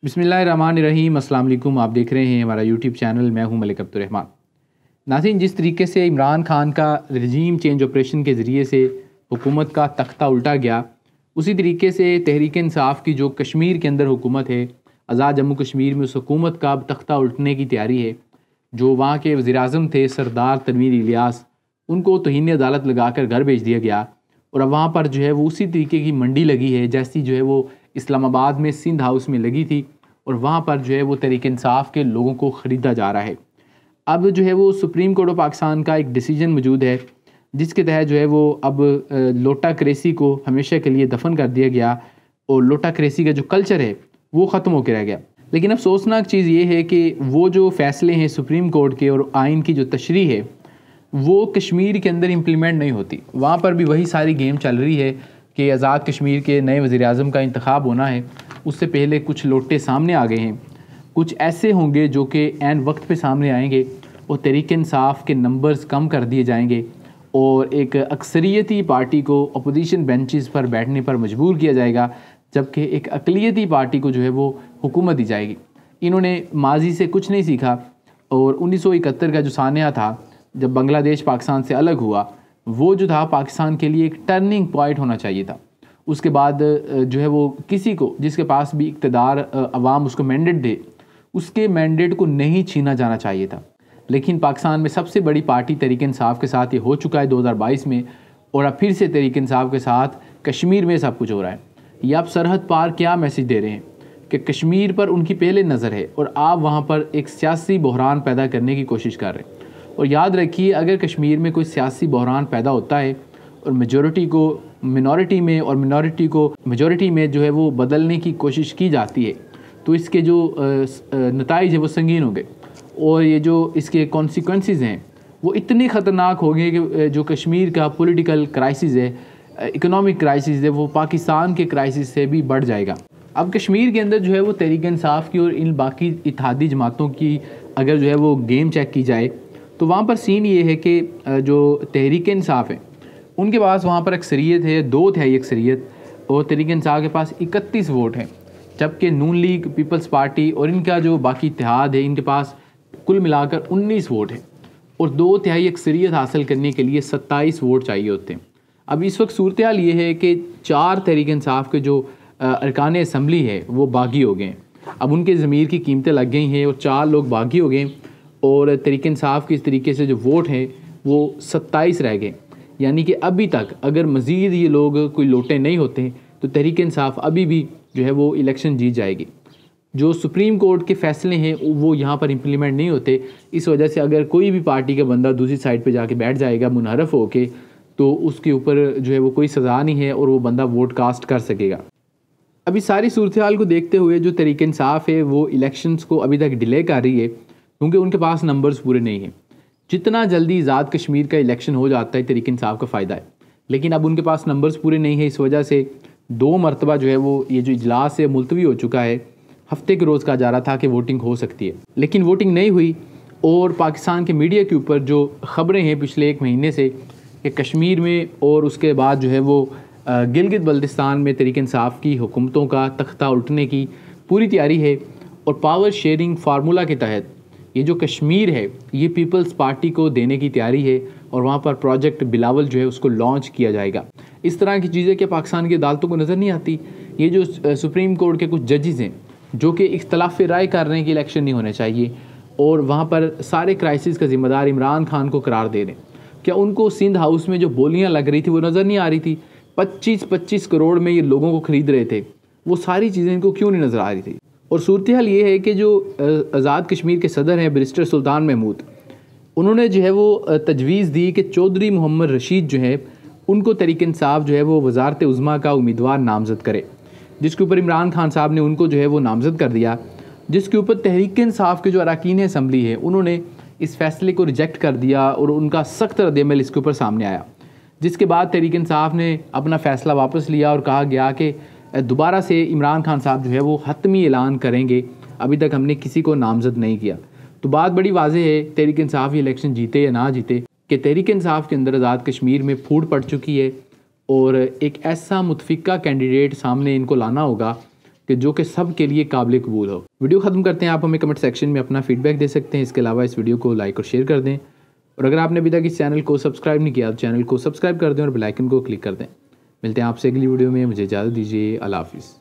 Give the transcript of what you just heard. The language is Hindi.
बिस्मिल्लाहिर्रहमानिर्रहीम। अस्सलाम वालेकुम। आप देख रहे हैं हमारा यूट्यूब चैनल। मैं हूं मलिक अब्दुर्रहमान। नाज़रीन, जिस तरीके से इमरान खान का रजीम चेंज ऑपरेशन के ज़रिए से हुकूमत का तख्ता उल्टा गया, उसी तरीके से तहरीक इंसाफ की जो कश्मीर के अंदर हुकूमत है, आज़ाद जम्मू कश्मीर में उस हुकूमत का अब तख्ता उल्टने की तैयारी है। जो वहाँ के वज़ीर-ए-आज़म थे सरदार तनवीर इलियास, उनको तौहीन अदालत लगा कर घर भेज दिया गया और अब वहाँ पर जो है वो उसी तरीके की मंडी लगी है जैसी जो है वो इस्लामाबाद में सिंध हाउस में लगी थी और वहाँ पर जो है वो तहरीक इंसाफ के लोगों को ख़रीदा जा रहा है। अब जो है वो सुप्रीम कोर्ट ऑफ पाकिस्तान का एक डिसीजन मौजूद है जिसके तहत जो है वो अब लोटा क्रेसी को हमेशा के लिए दफन कर दिया गया और लोटा क्रेसी का जो कल्चर है वो ख़त्म होकर रह गया। लेकिन अफसोसनाक चीज़ ये है कि वो जो फ़ैसले हैं सुप्रीम कोर्ट के और आइन की जो तशरीह है वो कश्मीर के अंदर इम्प्लीमेंट नहीं होती। वहाँ पर भी वही सारी गेम चल रही है कि आज़ाद कश्मीर के नए वज़ीर-ए-आज़म का इंतखाब होना है, उससे पहले कुछ लोटे सामने आ गए हैं, कुछ ऐसे होंगे जो कि ऐन वक्त पे सामने आएंगे और तहरीक इंसाफ के नंबर्स कम कर दिए जाएंगे और एक अक्सरियती पार्टी को अपोजिशन बेंचेस पर बैठने पर मजबूर किया जाएगा, जबकि एक अक़लियती पार्टी को जो है वो हुकूमत दी जाएगी। इन्होंने माजी से कुछ नहीं सीखा और 1971 का जो सानिया था जब बांग्लादेश पाकिस्तान से अलग हुआ, वो जो था पाकिस्तान के लिए एक टर्निंग पॉइंट होना चाहिए था। उसके बाद जो है वो किसी को जिसके पास भी इक़्तिदार अवाम उसको मैंडेट दे, उसके मैंडेट को नहीं छीना जाना चाहिए था। लेकिन पाकिस्तान में सबसे बड़ी पार्टी तहरीक इंसाफ के साथ ये हो चुका है 2022 में और अब फिर से तहरीक इंसाफ के साथ कश्मीर में सब कुछ हो रहा है। ये आप सरहद पार क्या मैसेज दे रहे हैं कि कश्मीर पर उनकी पहले नज़र है और आप वहाँ पर एक सियासी बहरान पैदा करने की कोशिश कर रहे हैं। और याद रखिए, अगर कश्मीर में कोई सियासी बहरान पैदा होता है और मेजॉरिटी को मिनॉरिटी में और मिनॉरिटी को मेजॉरिटी में जो है वो बदलने की कोशिश की जाती है, तो इसके जो नताइज है वो संगीन होंगे और ये जो इसके कॉन्सिक्वेंसेस हैं वो इतने ख़तरनाक होंगे कि जो कश्मीर का पॉलिटिकल क्राइसिस है, इकोनॉमिक क्राइसिस है, वो पाकिस्तान के क्राइसिस से भी बढ़ जाएगा। अब कश्मीर के अंदर जो है वो तहरीक इंसाफ की और इन बाकी इत्तेहादी जमातों की अगर जो है वो गेम चेक की जाए तो वहाँ पर सीन ये है कि जो तहरीक इंसाफ है उनके पास वहाँ पर अक्सरियत है, 2/3 अक्सरियत, और तहरीक इंसाफ के पास 31 वोट हैं, जबकि नून लीग, पीपल्स पार्टी और इनका जो बाकी इत्तेहाद है इनके पास कुल मिलाकर 19 वोट हैं और 2/3 अक्सरियत हासिल करने के लिए 27 वोट चाहिए होते हैं। अब इस वक्त सूरत हाल ये है कि 4 तहरीक इंसाफ के जो अरकान असम्बली है वो बागी हो गए हैं। अब उनके ज़मीर की कीमतें लग गई हैं और 4 लोग बागी हो गए और तहरीक इंसाफ के इस तरीके से जो वोट हैं वो 27 रह गए। यानी कि अभी तक अगर मज़ीद ये लोग कोई लोटे नहीं होते तो तहरीक इंसाफ अभी भी जो है वो इलेक्शन जीत जाएगी। जो सुप्रीम कोर्ट के फ़ैसले हैं वो यहाँ पर इम्प्लीमेंट नहीं होते, इस वजह से अगर कोई भी पार्टी का बंदा दूसरी साइड पे जाके बैठ जाएगा मुनहरफ होके, तो उसके ऊपर जो है वो कोई सज़ा नहीं है और वो बंदा वोट कास्ट कर सकेगा। अभी सारी सूरत हाल को देखते हुए जो तहरीक इंसाफ है वो इलेक्शंस को अभी तक डिले कर रही है क्योंकि उनके पास नंबर्स पूरे नहीं हैं। जितना जल्दी आज़ाद कश्मीर का इलेक्शन हो जाता है तहरीक इंसाफ का फ़ायदा है, लेकिन अब उनके पास नंबर्स पूरे नहीं है। इस वजह से 2 मरतबा जो है वो ये जो इजलास है मुलतवी हो चुका है। हफ्ते के रोज़ कहा जा रहा था कि वोटिंग हो सकती है, लेकिन वोटिंग नहीं हुई और पाकिस्तान के मीडिया के ऊपर जो ख़बरें हैं पिछले 1 महीने से कि कश्मीर में और उसके बाद जो है वो गिलगित बल्तिस्तान में तहरीक इंसाफ की हुकूमतों का तख्ता उल्टने की पूरी तैयारी है और पावर शेयरिंग फार्मूला के तहत ये जो कश्मीर है ये पीपल्स पार्टी को देने की तैयारी है और वहाँ पर प्रोजेक्ट बिलावल जो है उसको लॉन्च किया जाएगा। इस तरह की चीज़ें कि पाकिस्तान की अदालतों को नज़र नहीं आती। ये जो सुप्रीम कोर्ट के कुछ जजेस हैं जो कि इख्तलाफ राय कर रहे हैं कि इलेक्शन नहीं होने चाहिए और वहाँ पर सारे क्राइसिस का ज़िम्मेदार इमरान खान को करार दे रहे हैं, क्या उनको सिंध हाउस में जो बोलियाँ लग रही थी वो नज़र नहीं आ रही थी? 25-25 करोड़ में ये लोगों को ख़रीद रहे थे, वो सारी चीज़ें इनको क्यों नहीं नज़र आ रही थी? और सूरत हाल ये है कि जो आज़ाद कश्मीर के सदर हैं बैरिस्टर सुल्तान महमूद, उन्होंने जो है वो तजवीज़ दी कि चौधरी मोहम्मद रशीद जो है उनको तहरीक इंसाफ जो है वो वज़ारत उज़्मा का उम्मीदवार नामज़द करे, जिसके ऊपर इमरान खान साहब ने उनको जो है वो नामज़द कर दिया, जिसके ऊपर तहरीक इंसाफ के जो अरकान असम्बली है उन्होंने इस फैसले को रिजेक्ट कर दिया और उनका सख्त रद्द-ए-अमल इसके ऊपर सामने आया, जिसके बाद तहरीक इंसाफ ने अपना फ़ैसला वापस लिया और कहा गया कि दोबारा से इमरान खान साहब जो है वो हतमी ऐलान करेंगे, अभी तक हमने किसी को नामज़द नहीं किया। तो बात बड़ी वाज़ेह है, तहरीक इंसाफ ये इलेक्शन जीते या ना जीते, कि तहरीक इंसाफ के अंदर आज़ाद कश्मीर में फूट पड़ चुकी है और एक ऐसा मुतफ़िका कैंडिडेट सामने इनको लाना होगा कि जो कि सब के लिए काबिल कबूल हो। वीडियो ख़त्म करते हैं, आप हमें कमेंट सेक्शन में अपना फीडबैक दे सकते हैं। इसके अलावा इस वीडियो को लाइक और शेयर कर दें, और अगर आपने अभी तक इस चैनल को सब्सक्राइब नहीं किया तो चैनल को सब्सक्राइब कर दें और बेल आइकन को क्लिक कर दें। मिलते हैं आपसे अगली वीडियो में, मुझे इजाज़त दीजिए। अल्लाह हाफ़िज़।